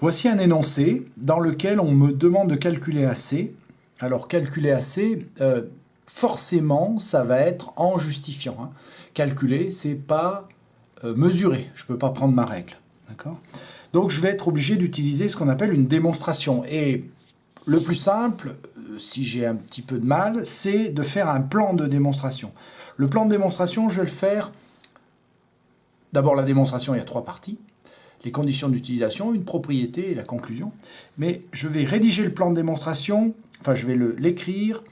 Voici un énoncé dans lequel on me demande de calculer AC. Alors, calculer AC, forcément, ça va être en justifiant. Hein. Calculer, c'est pas mesurer. Je ne peux pas prendre ma règle. D'accord ? Donc, je vais être obligé d'utiliser ce qu'on appelle une démonstration. Et le plus simple, si j'ai un petit peu de mal, c'est de faire un plan de démonstration. Le plan de démonstration, je vais le faire... D'abord, la démonstration, il y a 3 parties. Les conditions d'utilisation, une propriété et la conclusion. Mais je vais rédiger le plan de démonstration, enfin je vais l'écrire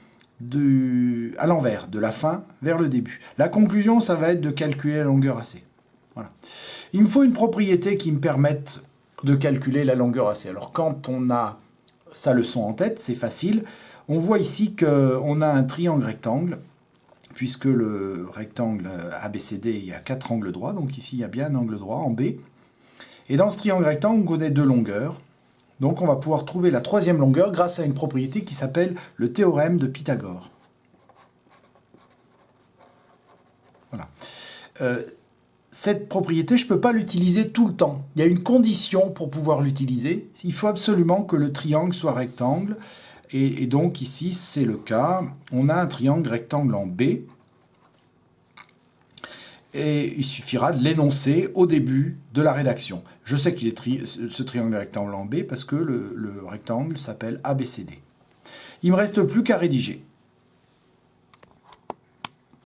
à l'envers, de la fin vers le début. La conclusion, ça va être de calculer la longueur AC. Voilà. Il me faut une propriété qui me permette de calculer la longueur AC. Alors quand on a sa leçon en tête, c'est facile. On voit ici qu'on a un triangle rectangle, puisque le rectangle ABCD, il y a 4 angles droits, donc ici il y a bien un angle droit en B. Et dans ce triangle rectangle, on connaît 2 longueurs. Donc on va pouvoir trouver la 3e longueur grâce à une propriété qui s'appelle le théorème de Pythagore. Voilà. Cette propriété, je ne peux pas l'utiliser tout le temps. Il y a une condition pour pouvoir l'utiliser. Il faut absolument que le triangle soit rectangle. Et donc ici, c'est le cas. On a un triangle rectangle en B. Et il suffira de l'énoncer au début de la rédaction. Je sais qu'il est ce triangle rectangle en B parce que le rectangle s'appelle ABCD. Il ne me reste plus qu'à rédiger.